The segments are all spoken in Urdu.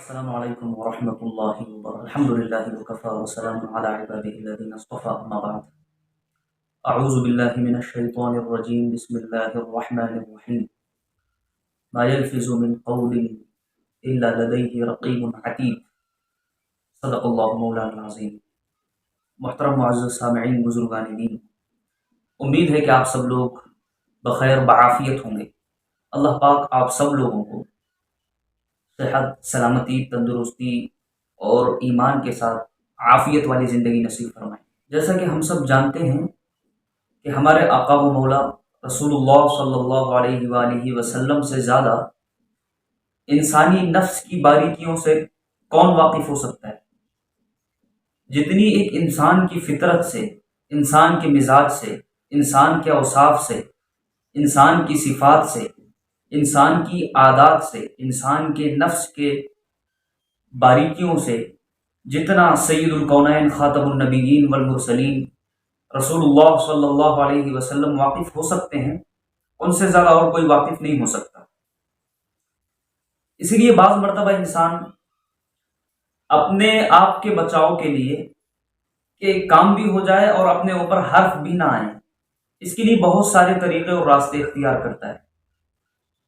السلام علیکم ورحمۃ اللہ وبرکاتہ الحمد للہ وکفى وسلام علی عباده الذین اصطفى اما بعد اعوذ باللہ من الشیطان الرجیم بسم اللہ الرحمن الرحیم ما يلفظ من قول الا لدیہ رقیب عتید صدق اللہ مولانا العظیم۔ محترم معزز سامعین، بزرگان دین، امید ہے کہ آپ سب لوگ بخیر بعافیت ہوں گے۔ اللہ پاک آپ سب لوگوں کو صحت، سلامتی، تندرستی اور ایمان کے ساتھ عافیت والی زندگی نصیب فرمائے۔ جیسا کہ ہم سب جانتے ہیں کہ ہمارے آقا و مولا رسول اللہ صلی اللہ علیہ وآلہ وسلم سے زیادہ انسانی نفس کی باریکیوں سے کون واقف ہو سکتا ہے؟ جتنی ایک انسان کی فطرت سے، انسان کے مزاج سے، انسان کے اوصاف سے، انسان کی صفات سے، انسان کی عادات سے، انسان کے نفس کے باریکیوں سے جتنا سید الکونین خاتم النبیین والمرسلین رسول اللہ صلی اللہ علیہ وسلم واقف ہو سکتے ہیں، ان سے زیادہ اور کوئی واقف نہیں ہو سکتا۔ اسی لیے بعض مرتبہ انسان اپنے آپ کے بچاؤ کے لیے کہ کام بھی ہو جائے اور اپنے اوپر حرف بھی نہ آئے، اس کے لیے بہت سارے طریقے اور راستے اختیار کرتا ہے۔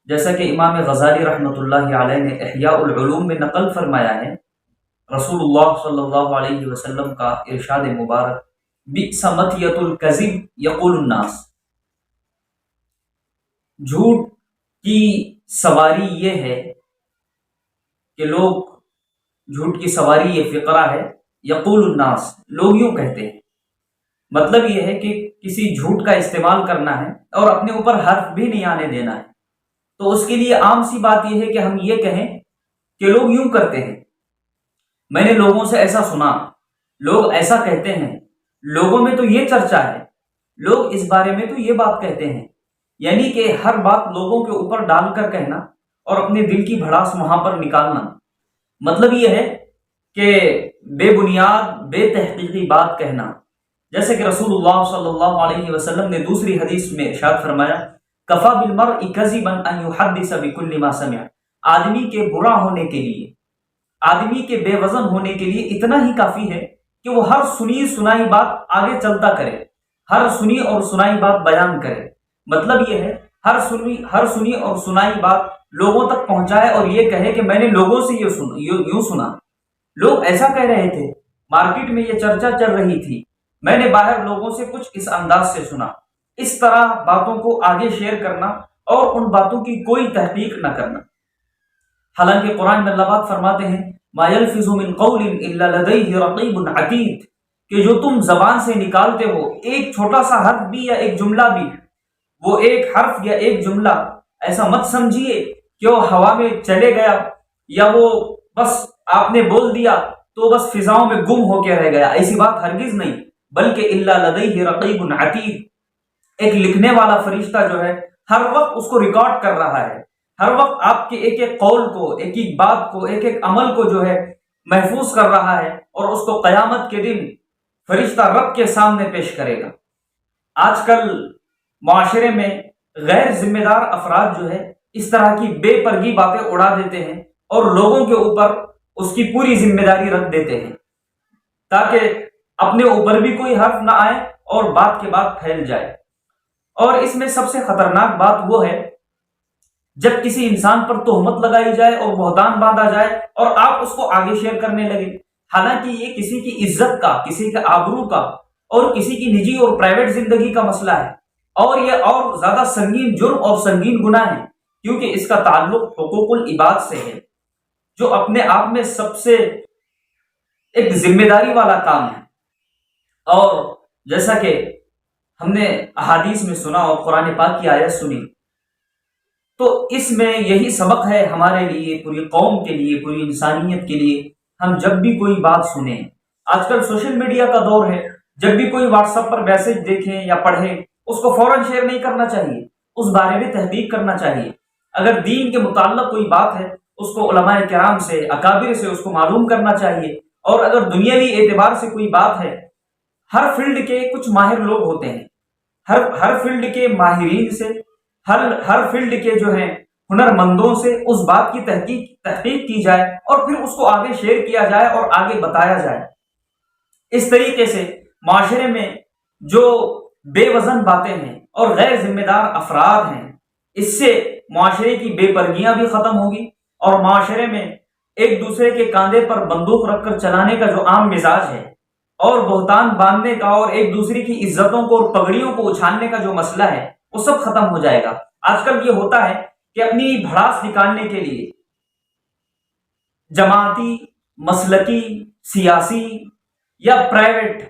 جیسا کہ امام غزالی رحمۃ اللہ علیہ نے احیاء العلوم میں نقل فرمایا ہے، رسول اللہ صلی اللہ علیہ وسلم کا ارشاد مبارک، بئس مطیۃ الکذب یقول الناس، جھوٹ کی سواری یہ ہے کہ لوگ، جھوٹ کی سواری یہ فقرہ ہے، یقول الناس، لوگ یوں کہتے ہیں۔ مطلب یہ ہے کہ کسی جھوٹ کا استعمال کرنا ہے اور اپنے اوپر حرف بھی نہیں آنے دینا ہے، تو اس کے لیے عام سی بات یہ ہے کہ ہم یہ کہیں کہ لوگ یوں کرتے ہیں، میں نے لوگوں سے ایسا سنا، لوگ ایسا کہتے ہیں، لوگوں میں تو یہ چرچا ہے، لوگ اس بارے میں تو یہ بات کہتے ہیں۔ یعنی کہ ہر بات لوگوں کے اوپر ڈال کر کہنا اور اپنے دل کی بھڑاس وہاں پر نکالنا۔ مطلب یہ ہے کہ بے بنیاد، بے تحقیقی بات کہنا۔ جیسے کہ رسول اللہ صلی اللہ علیہ وسلم نے دوسری حدیث میں ارشاد فرمایا، کفا بالمرء کذبا ان یحدث بکل ما سمع، آدمی کے برا ہونے کے لیے، آدمی کے بے وزن ہونے کے لیے اتنا ہی کافی ہے کہ وہ ہر سنی سنائی بات آگے چلتا کرے، ہر سنی اور سنائی بات بیان کرے۔ مطلب یہ ہے ہر سنی اور سنائی بات لوگوں تک پہنچائے اور یہ کہے کہ میں نے لوگوں سے یوں سنا، لوگ ایسا کہہ رہے تھے، مارکیٹ میں یہ چرچا چل رہی تھی، میں نے باہر لوگوں سے کچھ اس انداز سے سنا۔ اس طرح باتوں کو آگے شیئر کرنا اور ان باتوں کی کوئی تحقیق نہ کرنا۔ حالانکہ قرآن میں اللہ پاک فرماتے ہیں، ما یلفظ من قول الا لدیہ رقیب عتید، کہ جو تم زبان سے نکالتے ہو ایک چھوٹا سا حرف بھی یا ایک جملہ بھی، وہ ایک حرف یا ایک جملہ ایسا مت سمجھیے کہ وہ ہوا میں چلے گیا یا وہ بس آپ نے بول دیا تو بس فضاؤں میں گم ہو کے رہ گیا، ایسی بات ہرگز نہیں، بلکہ الا لدیہ رقیب عتید، ایک لکھنے والا فرشتہ جو ہے ہر وقت اس کو ریکارڈ کر رہا ہے، ہر وقت آپ کے ایک ایک قول کو، ایک ایک بات کو، ایک ایک عمل کو جو ہے محفوظ کر رہا ہے اور اس کو قیامت کے دن فرشتہ رب کے سامنے پیش کرے گا۔ آج کل معاشرے میں غیر ذمہ دار افراد جو ہے اس طرح کی بے پرگی باتیں اڑا دیتے ہیں اور لوگوں کے اوپر اس کی پوری ذمہ داری رکھ دیتے ہیں تاکہ اپنے اوپر بھی کوئی حرف نہ آئے اور بات کے بعد پھیل جائے۔ اور اس میں سب سے خطرناک بات وہ ہے جب کسی انسان پر تہمت لگائی جائے اور بہتان باندھا جائے اور آپ اس کو آگے شیئر کرنے لگے، حالانکہ یہ کسی کی عزت کا، کسی کے آبرو کا اور کسی کی نجی اور پرائیویٹ زندگی کا مسئلہ ہے، اور یہ اور زیادہ سنگین جرم اور سنگین گناہ ہے، کیونکہ اس کا تعلق حقوق العباد سے ہے، جو اپنے آپ میں سب سے ایک ذمہ داری والا کام ہے۔ اور جیسا کہ ہم نے احادیث میں سنا اور قرآن پاک کی آیت سنی، تو اس میں یہی سبق ہے ہمارے لیے، پوری قوم کے لیے، پوری انسانیت کے لیے۔ ہم جب بھی کوئی بات سنیں، آج کل سوشل میڈیا کا دور ہے، جب بھی کوئی واٹس ایپ پر میسج دیکھیں یا پڑھیں، اس کو فوراً شیئر نہیں کرنا چاہیے، اس بارے میں تحقیق کرنا چاہیے۔ اگر دین کے متعلق کوئی بات ہے، اس کو علماء کرام سے، اکابر سے اس کو معلوم کرنا چاہیے، اور اگر دنیاوی اعتبار سے کوئی بات ہے، ہر فیلڈ کے کچھ ماہر لوگ ہوتے ہیں، ہر فیلڈ کے ماہرین سے، ہر فیلڈ کے جو ہیں ہنرمندوں سے اس بات کی تحقیق کی جائے اور پھر اس کو آگے شیئر کیا جائے اور آگے بتایا جائے۔ اس طریقے سے معاشرے میں جو بے وزن باتیں ہیں اور غیر ذمہ دار افراد ہیں، اس سے معاشرے کی بے پرگیاں بھی ختم ہوگی، اور معاشرے میں ایک دوسرے کے کاندھے پر بندوق رکھ کر چلانے کا جو عام مزاج ہے، اور بہتان باندھنے کا اور ایک دوسرے کی عزتوں کو اور پگڑیوں کو اچھالنے کا جو مسئلہ ہے، وہ سب ختم ہو جائے گا۔ آج کل یہ ہوتا ہے کہ اپنی بھڑاس نکالنے کے لیے جماعتی، مسلکی، سیاسی یا پرائیویٹ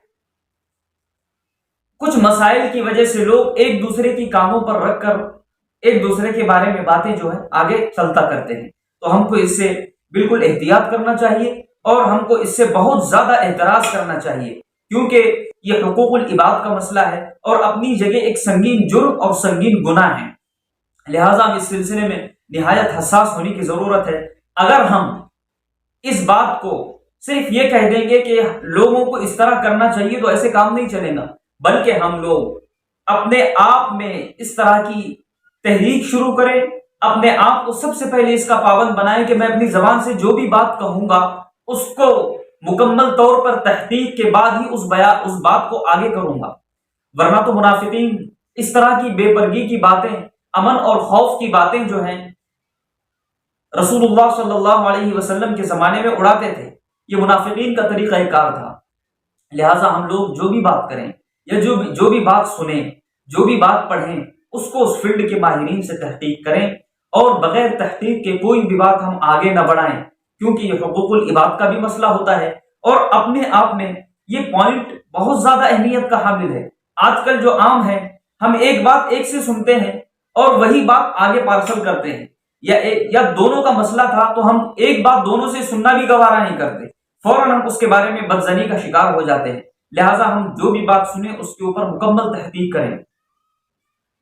کچھ مسائل کی وجہ سے لوگ ایک دوسرے کی کاموں پر رکھ کر ایک دوسرے کے بارے میں باتیں جو ہے آگے چلتا کرتے ہیں۔ تو ہم کو اس سے بالکل احتیاط کرنا چاہیے، اور ہم کو اس سے بہت زیادہ احتراز کرنا چاہیے، کیونکہ یہ حقوق العباد کا مسئلہ ہے اور اپنی جگہ ایک سنگین جرم اور سنگین گناہ ہے۔ لہٰذا اس سلسلے میں نہایت حساس ہونے کی ضرورت ہے۔ اگر ہم اس بات کو صرف یہ کہہ دیں گے کہ لوگوں کو اس طرح کرنا چاہیے، تو ایسے کام نہیں چلے گا، بلکہ ہم لوگ اپنے آپ میں اس طرح کی تحریک شروع کریں، اپنے آپ کو سب سے پہلے اس کا پابند بنائیں کہ میں اپنی زبان سے جو بھی بات کہوں گا اس کو مکمل طور پر تحقیق کے بعد ہی اس بات کو آگے کروں گا، ورنہ تو منافقین اس طرح کی بے پرگی کی باتیں، امن اور خوف کی باتیں جو ہیں رسول اللہ صلی اللہ علیہ وسلم کے زمانے میں اڑاتے تھے۔ یہ منافقین کا طریقہ کار تھا۔ لہٰذا ہم لوگ جو بھی بات کریں یا جو بھی بات سنیں، جو بھی بات پڑھیں، اس کو اس فیلڈ کے ماہرین سے تحقیق کریں، اور بغیر تحقیق کے کوئی بھی بات ہم آگے نہ بڑھائیں، کیونکہ یہ حقوق العباد کا بھی مسئلہ ہوتا ہے، اور اپنے آپ میں یہ پوائنٹ بہت زیادہ اہمیت کا حامل ہے۔ آج کل جو عام ہے، ہم ایک بات ایک سے سنتے ہیں اور وہی بات آگے پارسل کرتے ہیں، یا دونوں کا مسئلہ تھا تو ہم ایک بات دونوں سے سننا بھی گوارا نہیں کرتے، فوراً ہم اس کے بارے میں بدزنی کا شکار ہو جاتے ہیں۔ لہٰذا ہم جو بھی بات سنیں اس کے اوپر مکمل تحقیق کریں۔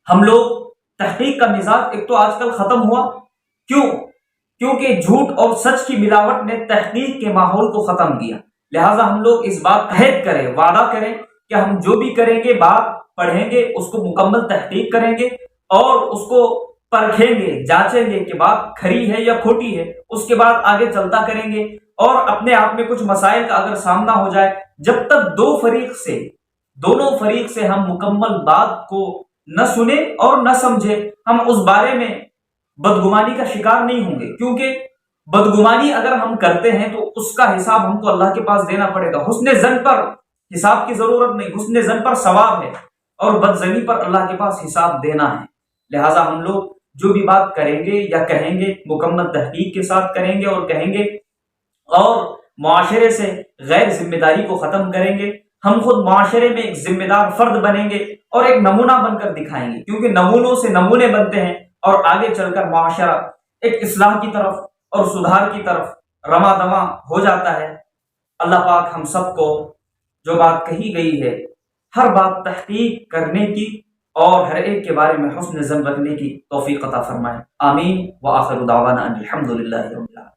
ہم لوگ تحقیق کا مزاج ایک تو آج کل ختم ہوا، کیونکہ جھوٹ اور سچ کی ملاوٹ نے تحقیق کے ماحول کو ختم کیا۔ لہٰذا ہم لوگ اس بات کا عہد کریں، وعدہ کریں کہ ہم جو بھی کریں گے، بات پڑھیں گے، اس کو مکمل تحقیق کریں گے اور اس کو پرکھیں گے، جانچیں گے کہ بات کھری ہے یا کھوٹی ہے، اس کے بعد آگے چلتا کریں گے۔ اور اپنے آپ میں کچھ مسائل کا اگر سامنا ہو جائے، جب تک دونوں فریق سے ہم مکمل بات کو نہ سنیں اور نہ سمجھیں، ہم اس بارے میں بدگمانی کا شکار نہیں ہوں گے، کیونکہ بدگمانی اگر ہم کرتے ہیں تو اس کا حساب ہم کو اللہ کے پاس دینا پڑے گا۔ حسن ظن پر حساب کی ضرورت نہیں، حسن ظن پر ثواب ہے، اور بدظنی پر اللہ کے پاس حساب دینا ہے۔ لہٰذا ہم لوگ جو بھی بات کریں گے یا کہیں گے، مکمل تحقیق کے ساتھ کریں گے اور کہیں گے، اور معاشرے سے غیر ذمہ داری کو ختم کریں گے۔ ہم خود معاشرے میں ایک ذمہ دار فرد بنیں گے اور ایک نمونہ بن کر دکھائیں گے، کیونکہ نمونوں سے نمونے بنتے ہیں، اور آگے چل کر معاشرہ ایک اصلاح کی طرف اور سدھار کی طرف رواں دواں ہو جاتا ہے۔ اللہ پاک ہم سب کو جو بات کہی گئی ہے، ہر بات تحقیق کرنے کی اور ہر ایک کے بارے میں حسن ظن رکھنے کی توفیق عطا فرمائے۔ آمین، وآخر دعوانا ان الحمد للہ رب العالمین۔